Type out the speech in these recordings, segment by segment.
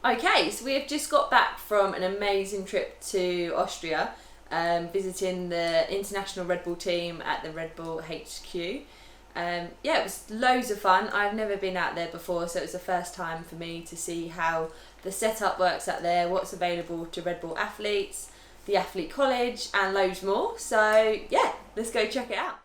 Okay, so we have just got back from an amazing trip to Austria, visiting the international Red Bull team at the Red Bull HQ. Yeah, it was loads of fun. I've never been out there before, so it was the first time for me to see how the setup works out there, what's available to Red Bull athletes, the athlete college, and loads more. So yeah, let's go check it out.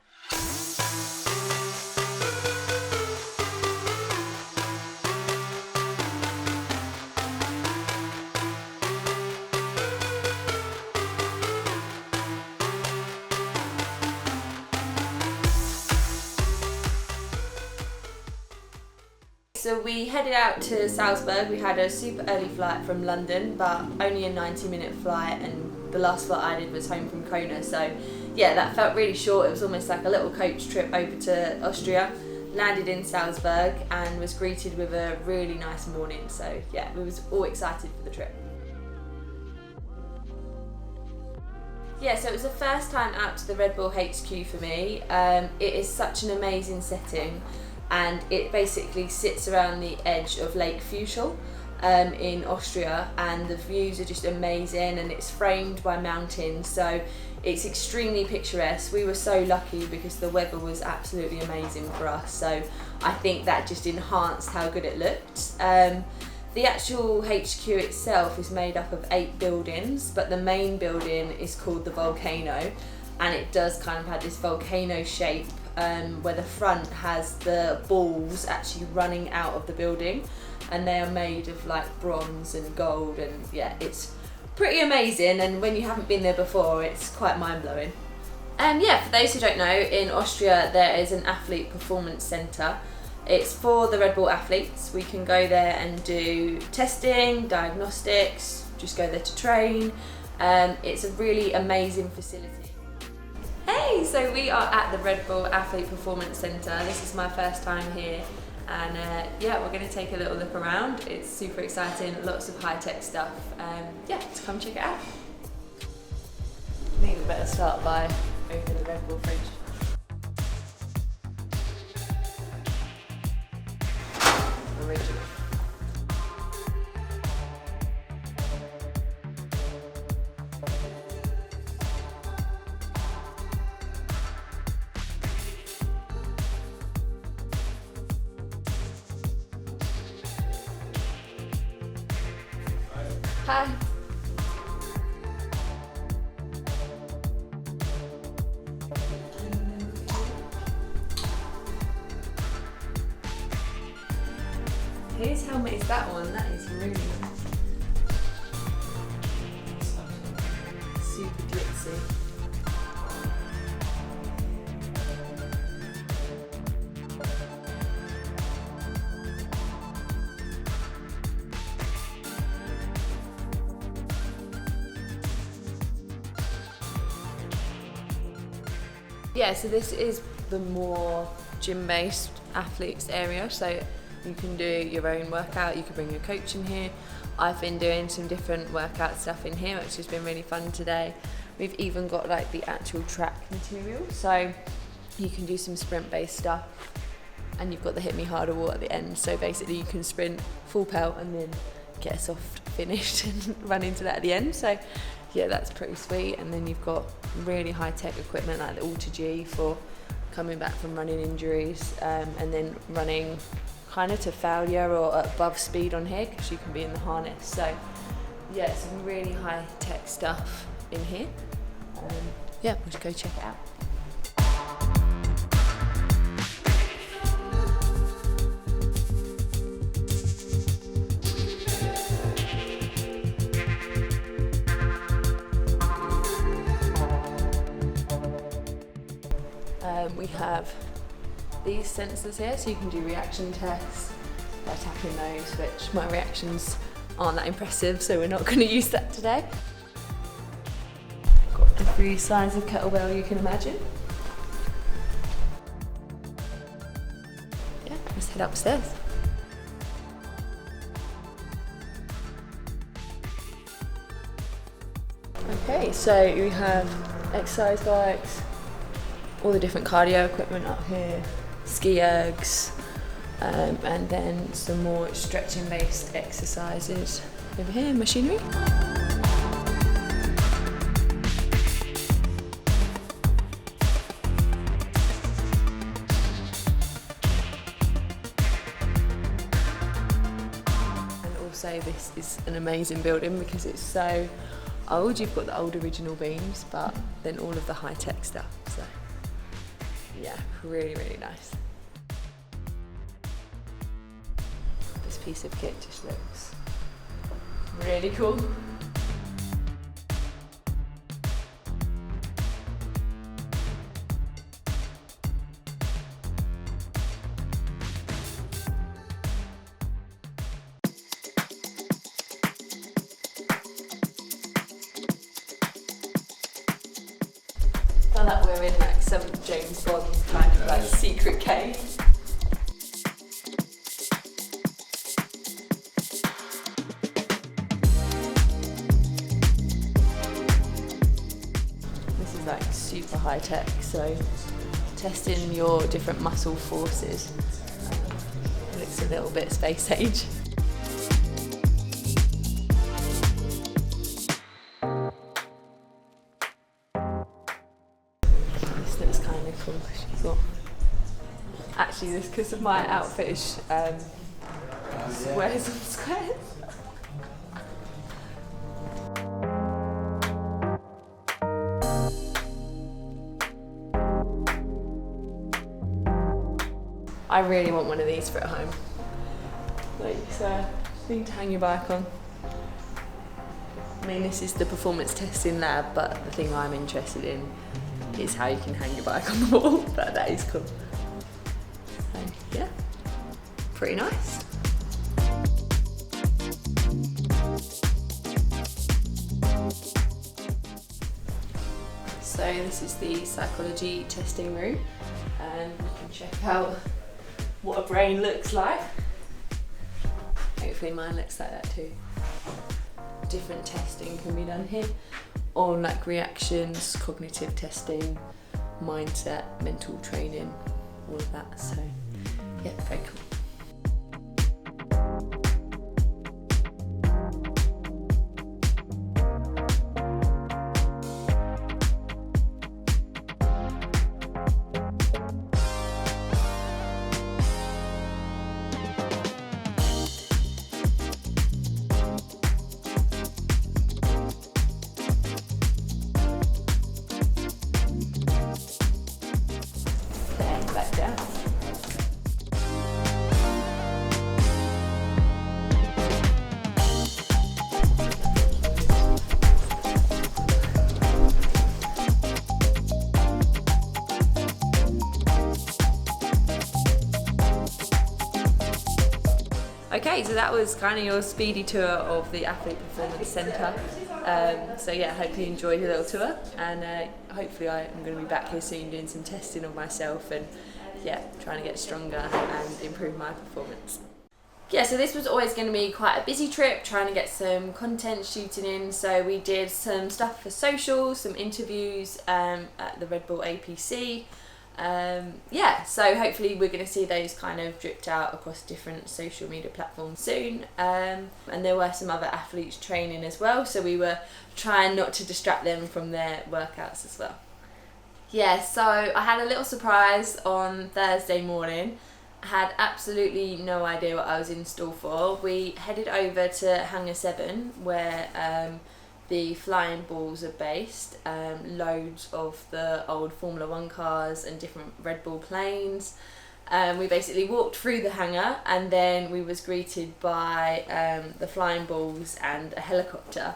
So we headed out to Salzburg. We had a super early flight from London, but only a 90-minute flight, and the last flight I did was home from Kona. So yeah, that felt really short. It was almost like a little coach trip over to Austria. Landed in Salzburg and was greeted with a really nice morning. So yeah, we was all excited for the trip. Yeah, so it was the first time out to the Red Bull HQ for me. It is such an amazing setting, and it basically sits around the edge of Lake Fuschl in Austria, and the views are just amazing, and it's framed by mountains, so it's extremely picturesque. We were so lucky because the weather was absolutely amazing for us, so I think that just enhanced how good it looked. The actual HQ itself is made up of 8 buildings, but the main building is called the Volcano, and it does kind of have this volcano shape where the front has the balls actually running out of the building, and they are made of like bronze and gold, and yeah, it's pretty amazing, and when you haven't been there before, it's quite mind-blowing. Yeah, for those who don't know, in Austria there is an athlete performance centre. It's for the Red Bull athletes. We can go there and do testing, diagnostics, just go there to train. It's a really amazing facility. Hey, so we are at the Red Bull Athlete Performance Centre. This is my first time here, and yeah, we're going to take a little look around. It's super exciting, lots of high-tech stuff. Yeah, so come check it out. I think we better start by opening the Red Bull fridge. Original. Hi. Whose helmet is that one? That is really nice. Super glitzy. Yeah, so this is the more gym-based athletes area, so you can do your own workout, you can bring your coach in here. I've been doing some different workout stuff in here, which has been really fun today. We've even got like the actual track material, so you can do some sprint-based stuff, and you've got the Hit Me Harder wall at the end, so basically you can sprint full pelt and then get a soft finish and run into that at the end. So yeah, that's pretty sweet. And then you've got really high-tech equipment like the Alter G for coming back from running injuries, and then running kind of to failure or above speed on here, because you can be in the harness. So yeah, some really high-tech stuff in here. Yeah, we'll just go check it out. We have these sensors here, so you can do reaction tests by tapping those, which my reactions aren't that impressive, so we're not going to use that today. Got every size of kettlebell you can imagine. Yeah, let's head upstairs. Okay, so we have exercise bikes, all the different cardio equipment up here, ski ergs, and then some more stretching based exercises over here, machinery. So this is an amazing building because it's so old. You've got the old original beams, but then all of the high-tech stuff. So yeah, really, really nice. This piece of kit just looks really cool. I feel like we're in like some James Bond kind of like secret cave. This is like super high tech, so testing your different muscle forces. It looks a little bit space age. That's kind of cool. She's got, actually, this because of my outfit is squares on squares. I really want one of these for at home. Like, so thing to hang your bike on. I mean, this is the performance testing lab, but the thing I'm interested in is how you can hang your bike on the wall. That is cool. So yeah, pretty nice. So this is the psychology testing room, and you can check out what a brain looks like. Hopefully mine looks like that too. Different testing can be done here on like reactions, cognitive testing, mindset, mental training, all of that. So yeah, very cool. Back down. Okay, so that was kind of your speedy tour of the Athlete Performance Centre. So yeah, I hope you enjoyed your little tour, and hopefully I'm going to be back here soon doing some testing of myself and yeah, trying to get stronger and improve my performance. Yeah, so this was always going to be quite a busy trip, trying to get some content shooting in. So we did some stuff for socials, some interviews at the Red Bull APC. Yeah, so hopefully we're going to see those kind of dripped out across different social media platforms soon. And there were some other athletes training as well, so we were trying not to distract them from their workouts as well. Yeah, so I had a little surprise on Thursday morning. I had absolutely no idea what I was in store for. We headed over to Hangar 7 where the flying balls are based, loads of the old Formula 1 cars and different Red Bull planes. We basically walked through the hangar and then we was greeted by the flying balls and a helicopter,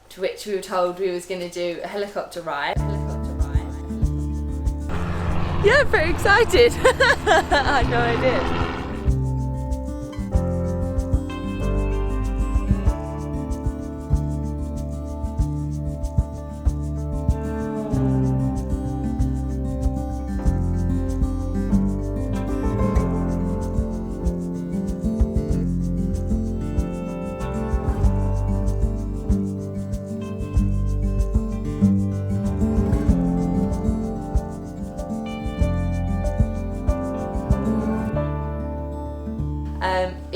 to which we were told we was going to do a helicopter ride. Yeah, I'm very excited. I had no idea.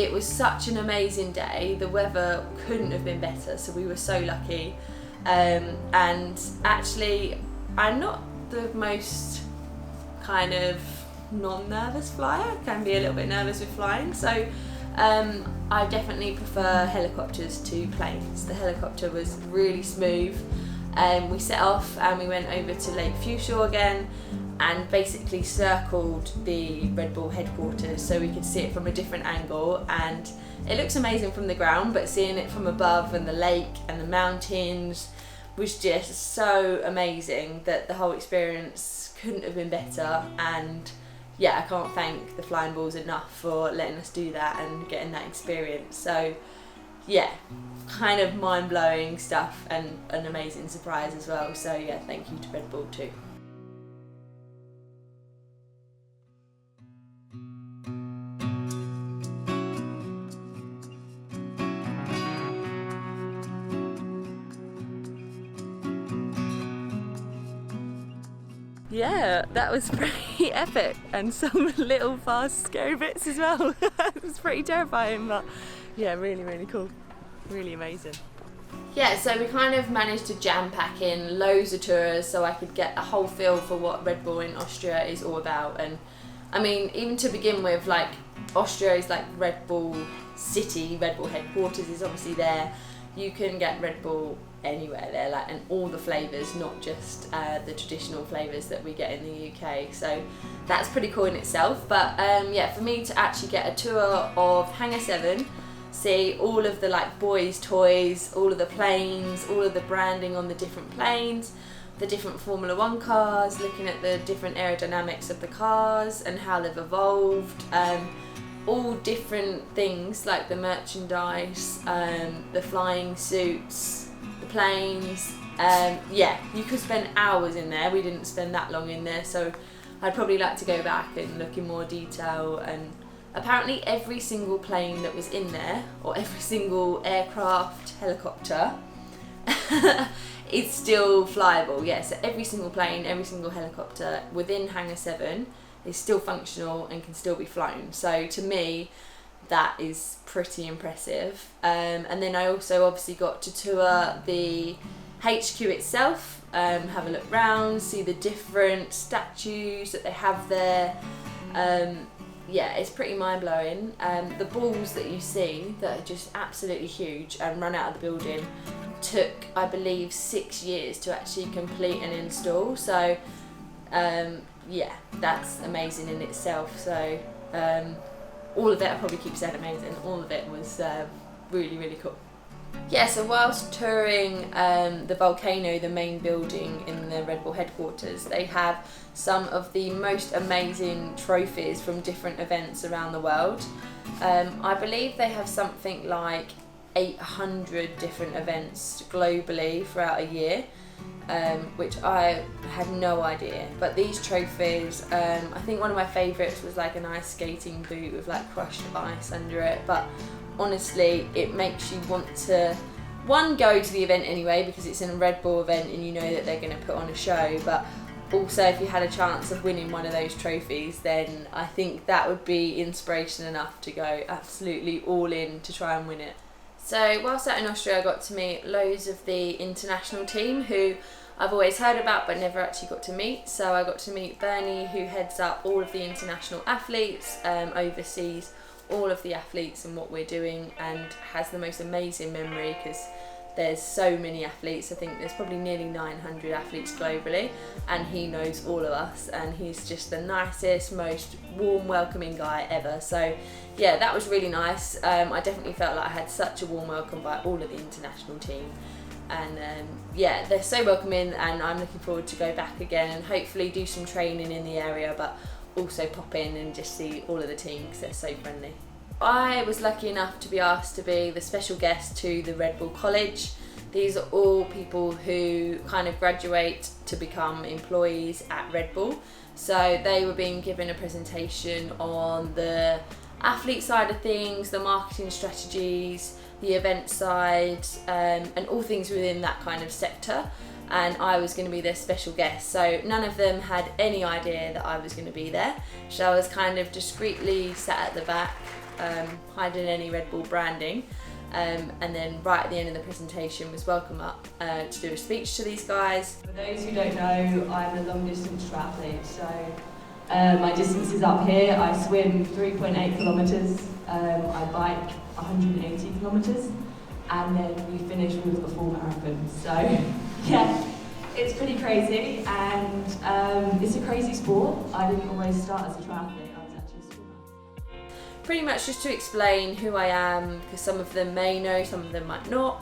it was such an amazing day. The weather couldn't have been better, so we were so lucky. And actually, I'm not the most kind of non-nervous flyer. I can be a little bit nervous with flying, so I definitely prefer helicopters to planes. The helicopter was really smooth. We set off and we went over to Lake Fuschl again and basically circled the Red Bull headquarters so we could see it from a different angle, and it looks amazing from the ground, but seeing it from above and the lake and the mountains was just so amazing that the whole experience couldn't have been better. And yeah, I can't thank the Flying Bulls enough for letting us do that and getting that experience. So yeah, kind of mind-blowing stuff and an amazing surprise as well. So yeah, thank you to Red Bull too. Yeah, that was pretty epic, and some little fast scary bits as well. It was pretty terrifying, but yeah, really, really cool. Really amazing. Yeah, so we kind of managed to jam pack in loads of tours so I could get a whole feel for what Red Bull in Austria is all about. And I mean, even to begin with, like, Austria is like Red Bull city, Red Bull headquarters is obviously there. You can get Red Bull anywhere there, like, and all the flavours, not just the traditional flavours that we get in the UK. So that's pretty cool in itself. But yeah, for me to actually get a tour of Hangar 7, see all of the like boys' toys, all of the planes, all of the branding on the different planes, the different Formula 1 cars, looking at the different aerodynamics of the cars and how they've evolved, all different things like the merchandise, the flying suits, the planes. Yeah, you could spend hours in there. We didn't spend that long in there, so I'd probably like to go back and look in more detail. And apparently every single plane that was in there, or every single aircraft, helicopter, is still flyable. Yeah, so every single plane, every single helicopter within Hangar 7 is still functional and can still be flown. So to me, that is pretty impressive. And then I also obviously got to tour the HQ itself, have a look round, see the different statues that they have there. Yeah, it's pretty mind-blowing. The balls that you see that are just absolutely huge and run out of the building took, I believe, 6 years to actually complete and install. So yeah, that's amazing in itself. So all of it, I probably keep saying amazing, all of it was really, really cool. Yeah, so whilst touring the Volcano, the main building in the Red Bull headquarters, they have some of the most amazing trophies from different events around the world. I believe they have something like 800 different events globally throughout a year, which I had no idea. But these trophies, I think one of my favourites was like an ice skating boot with like crushed ice under it. But honestly, it makes you want to, one, go to the event anyway because it's a Red Bull event and you know that they're going to put on a show, but also if you had a chance of winning one of those trophies, then I think that would be inspiration enough to go absolutely all in to try and win it. So whilst out in Austria, I got to meet loads of the international team who I've always heard about but never actually got to meet. So I got to meet Bernie, who heads up all of the international athletes, oversees all of the athletes and what we're doing, and has the most amazing memory because there's so many athletes. I think there's probably nearly 900 athletes globally, and he knows all of us, and he's just the nicest, most warm, welcoming guy ever. So yeah, that was really nice. I definitely felt like I had such a warm welcome by all of the international team, and yeah, they're so welcoming, and I'm looking forward to go back again and hopefully do some training in the area, but also pop in and just see all of the team because they're so friendly. I was lucky enough to be asked to be the special guest to the Red Bull College. These are all people who kind of graduate to become employees at Red Bull. So they were being given a presentation on the athlete side of things, the marketing strategies, the event side, and all things within that kind of sector. And I was going to be their special guest. So none of them had any idea that I was going to be there. So I was kind of discreetly sat at the back, hiding any Red Bull branding. And then right at the end of the presentation was welcome up to do a speech to these guys. For those who don't know, I'm a long distance triathlete, so my distance is up here. I swim 3.8 kilometres, I bike 180 kilometres, and then we finish with a full marathon. So yeah, it's pretty crazy, and it's a crazy sport. I didn't always start as a triathlete, I was actually a swimmer. Pretty much just to explain who I am, because some of them may know, some of them might not,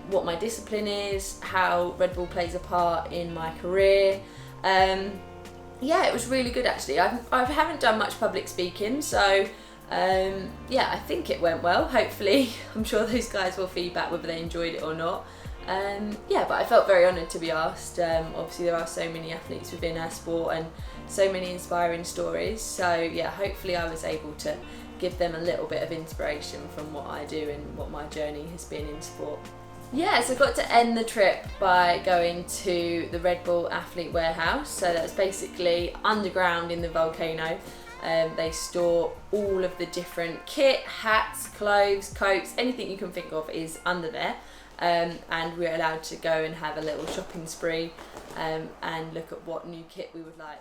what my discipline is, how Red Bull plays a part in my career. Yeah, it was really good actually. I haven't done much public speaking, so yeah, I think it went well. Hopefully, I'm sure those guys will feedback whether they enjoyed it or not. Yeah, but I felt very honoured to be asked. Obviously there are so many athletes within our sport and so many inspiring stories, so yeah, hopefully I was able to give them a little bit of inspiration from what I do and what my journey has been in sport. Yeah, so I got to end the trip by going to the Red Bull Athlete Warehouse. So that's basically underground in the Volcano. They store all of the different kit, hats, clothes, coats, anything you can think of is under there. And we're allowed to go and have a little shopping spree and look at what new kit we would like.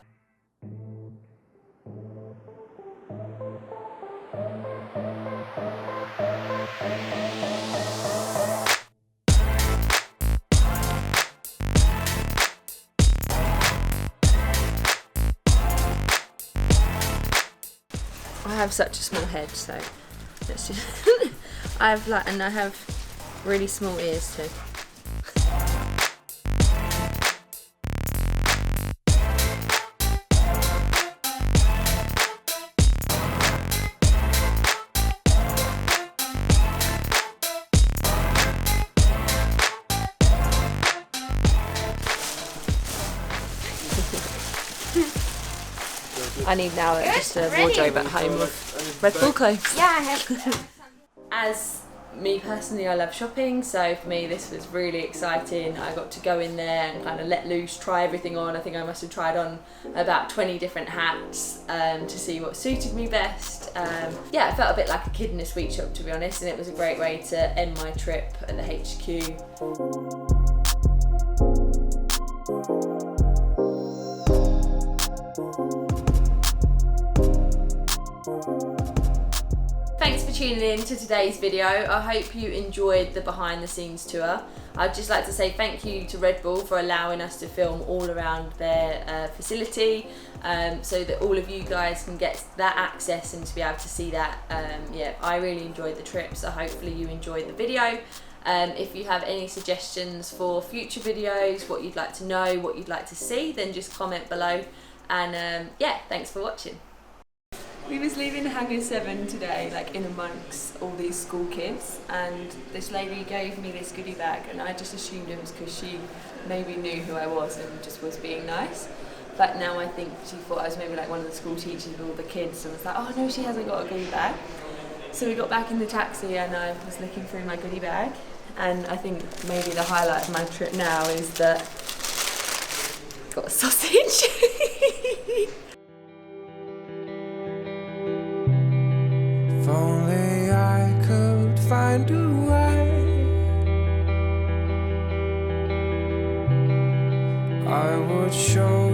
I have such a small head, so let's just I have really small ears too. I need now just a wardrobe at home with Red Bull clothes. Yeah, I have. As me personally, I love shopping, so for me this was really exciting. I got to go in there and kind of let loose, try everything on. I think I must have tried on about 20 different hats to see what suited me best. Yeah, I felt a bit like a kid in a sweet shop, to be honest, and it was a great way to end my trip at the HQ. Thanks for tuning in to today's video. I hope you enjoyed the behind the scenes tour. I'd just like to say thank you to Red Bull for allowing us to film all around their facility so that all of you guys can get that access and to be able to see that. Yeah, I really enjoyed the trip, so hopefully you enjoyed the video. If you have any suggestions for future videos, what you'd like to know, what you'd like to see, then just comment below. And yeah, thanks for watching. We was leaving Hangar 7 today, like in amongst all these school kids, and this lady gave me this goodie bag, and I just assumed it was because she maybe knew who I was and just was being nice. But now I think she thought I was maybe like one of the school teachers with all the kids, and was like, oh no, she hasn't got a goodie bag. So we got back in the taxi and I was looking through my goodie bag, and I think maybe the highlight of my trip now is that I got a sausage. If only I could find a way, I would show